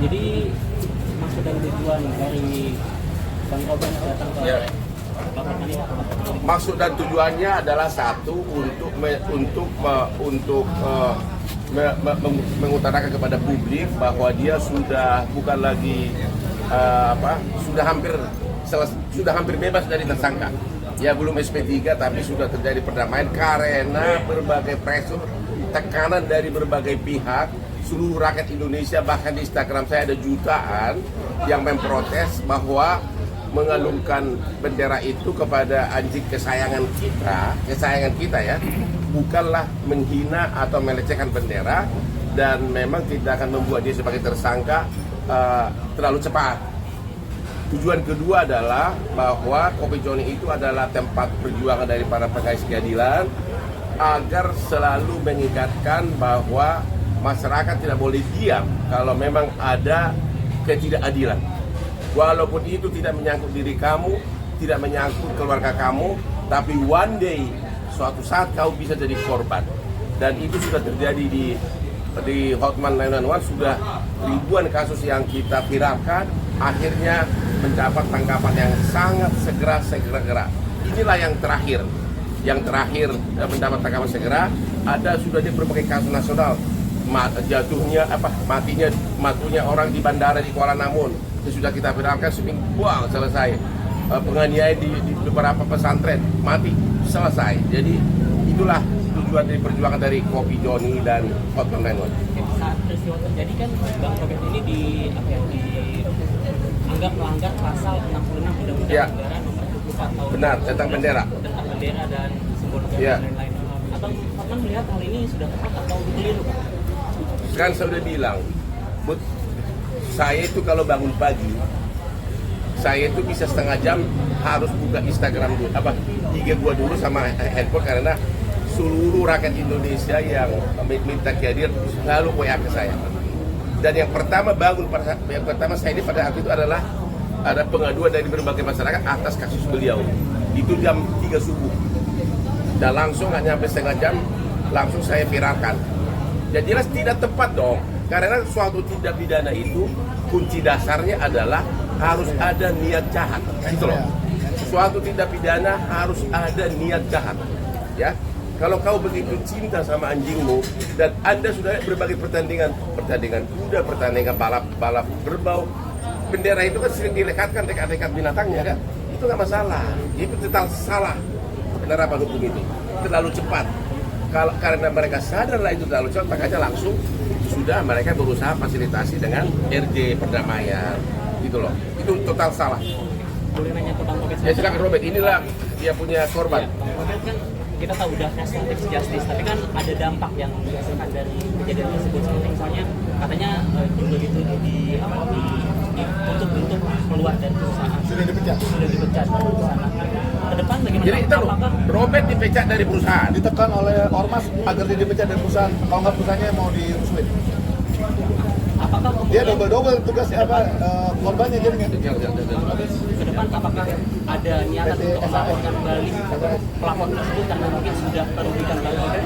Jadi maksud dan tujuan dari Bang Robert datang ke Ya. Bapak ini apa? Maksud dan tujuannya adalah satu untuk mengutarakan kepada publik bahwa dia sudah bukan lagi sudah hampir bebas dari tersangka. Ya belum SP3 tapi sudah terjadi perdamaian karena berbagai pressure, tekanan dari berbagai pihak, seluruh rakyat Indonesia, bahkan di Instagram saya ada jutaan yang memprotes bahwa mengalungkan bendera itu kepada anjing kesayangan kita ya, bukanlah menghina atau melecehkan bendera, dan memang tidak akan membuat dia sebagai tersangka terlalu cepat. Tujuan kedua adalah bahwa Kopi Joni itu adalah tempat perjuangan dari para pengais keadilan, agar selalu mengingatkan bahwa masyarakat tidak boleh diam kalau memang ada ketidakadilan. Walaupun itu tidak menyangkut diri kamu, tidak menyangkut keluarga kamu, tapi one day, suatu saat kau bisa jadi korban. Dan itu sudah terjadi di Hotman 911, sudah ribuan kasus yang kita viralkan, akhirnya mendapat tanggapan yang sangat segera. Inilah yang terakhir mendapat tanggapan segera. Ada sudah di berbagai kasus nasional, matinya orang di bandara di Kuala Namun, sudah kita viralkan seminggu, buang selesai. Penganiayaan di beberapa pesantren, mati, selesai. Jadi itulah tujuan dari perjuangan dari Kopi Joni dan Hotman 911. Saat peristiwa terjadi kan Bang Robert ini dianggap melanggar pasal 66 Undang-Undang Ya. Negara Nomor 24 tahun Benar, tentang bendera. Tentang bendera dan simbol negara Ya. dan lain-lain. Abang Hotman melihat hal ini sudah tepat atau keliru, Pak? Kan saya udah bilang, saya itu kalau bangun pagi, saya itu bisa setengah jam harus buka Instagram dulu, IG gua dulu sama handphone, karena seluruh rakyat Indonesia yang minta kehadiran selalu WA ke saya. Dan yang pertama saya ini pada waktu itu adalah ada pengaduan dari berbagai masyarakat atas kasus beliau. Itu jam 3 subuh. Dan langsung nggak nyampe setengah jam, langsung saya viralkan. Ya jelas tidak tepat dong, karena suatu tindak pidana itu kunci dasarnya adalah harus ada niat jahat, gitu loh. Suatu tindak pidana harus ada niat jahat, ya. Kalau kau begitu cinta sama anjingmu dan Anda sudah berbagai pertandingan kuda, pertandingan balap kerbau, bendera itu kan sering dilekatkan dekat-dekat binatangnya kan, itu nggak masalah. Itu total salah penerapan hukum itu, terlalu cepat. Karena mereka sadarlah itu terlalu cepat, makanya langsung sudah mereka berusaha fasilitasi dengan RJ perdamaian, gitu loh. Itu total salah. Boleh nanya ke Bang Robert? Ya silakan Robert, inilah dia punya korban. Ya, Robert kan kita tahu udah restoratif justice, tapi kan ada dampak yang dihasilkan dari kejadian tersebut. Seperti misalnya katanya jumlah itu dituntut untuk keluar dari perusahaan. Sudah dipecat perusahaan. Ke depan bagaimana? Jadi itu Robert dipecat dari perusahaan. Ditekan oleh ormas agar dia dipecat dari perusahaan, kalau nggak perusahaannya mau dirusuhin. Apakah Dia kemudian double tugasnya korbannya jadinya. ke depan apakah ada niatan untuk melaporkan balik pelapor tersebut karena mungkin sudah merugikan Bang Robert?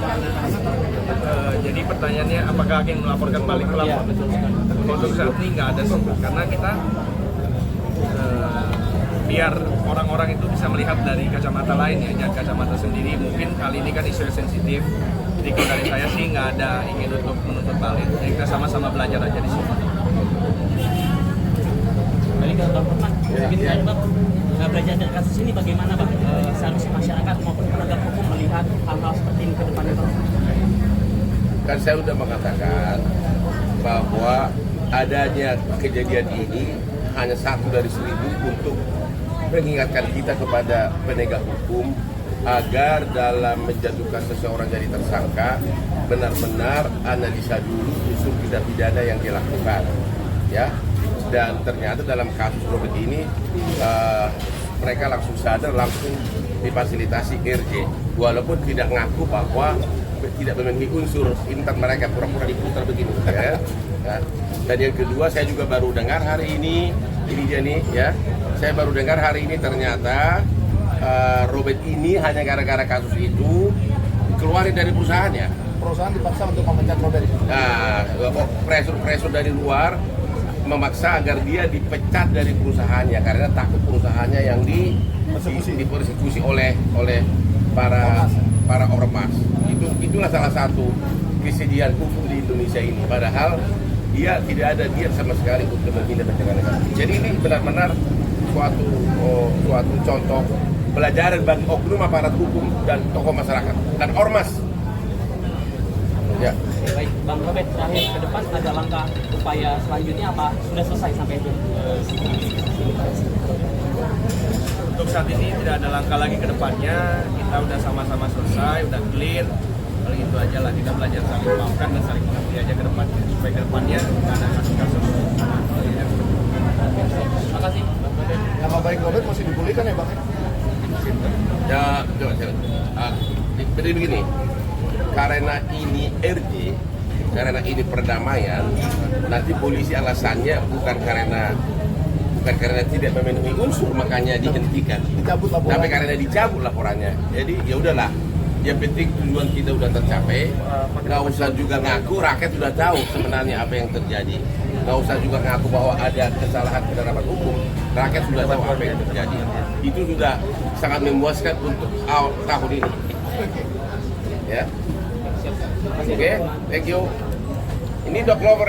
Jadi pertanyaannya apakah akan melaporkan balik Iya, pelapor? betul sekali. Untuk saat ini nggak ada sih, karena kita biar orang-orang itu bisa melihat dari kacamata lain ya, jangan kacamata sendiri. Mungkin kali ini kan isu sensitif, jadi kalau dari saya sih nggak ada ingin untuk menuntut balik. Jadi kita sama-sama belajar aja di sini. Balik ke Bang Hotman, mungkin saya Bang belajar dari kasus ini bagaimana Bang seharusnya masyarakat maupun penegak hukum melihat hal-hal seperti ini ke depannya Bang? Kan saya sudah mengatakan bahwa adanya kejadian ini hanya satu dari 1000 untuk mengingatkan kita kepada penegak hukum agar dalam menjatuhkan seseorang jadi tersangka benar-benar analisa dulu unsur tindak pidana yang dilakukan, ya. Dan ternyata dalam kasus Robert ini mereka langsung sadar, langsung difasilitasi RJ, walaupun tidak ngaku bahwa tidak memenuhi unsur intan mereka, pura-pura diputar begini, ya. Dan yang kedua, saya juga baru dengar hari ini dia nih, ya. Saya baru dengar hari ini ternyata Robert ini hanya gara-gara kasus itu dikeluarin dari perusahaannya. Perusahaan dipaksa untuk memecat Robert. Nah, pressure dari luar memaksa agar dia dipecat dari perusahaannya karena takut perusahaannya yang dipersekusi oleh para ormas. Itulah salah satu kesedihan hukum di Indonesia ini. Padahal dia tidak ada niat sama sekali untuk menghina negara. Jadi ini benar-benar suatu contoh pelajaran bagi oknum aparat hukum dan tokoh masyarakat dan ormas. Ya. Baik, Bang Robert, terakhir ke depan ada langkah upaya selanjutnya apa? Sudah selesai sampai itu? Untuk saat ini tidak ada langkah lagi ke depannya. Kita udah sama-sama selesai, udah clear. Paling itu aja lah, kita belajar saling memaafkan dan saling mengerti aja ke depannya. Supaya ke depannya tidak ada kasus-kasus. Terima kasih, Bang Robert. Nama baik Robert masih dipulihkan ya Bang? Ya, coba. Jadi begini, karena ini RJ, karena ini perdamaian, nanti polisi alasannya bukan karena tidak memenuhi unsur makanya dihentikan, Dicabut laporan. tapi karena dicabut laporannya. Jadi ya udahlah, yang penting tujuan kita udah tercapai. Nggak usah juga ngaku, rakyat sudah tahu sebenarnya apa yang terjadi. Nggak usah juga ngaku bahwa ada kesalahan penerapan hukum, rakyat sudah tahu apa yang terjadi. Itu sudah sangat memuaskan untuk tahun ini. Ya. Oke, thank you. Ini Doc Lover.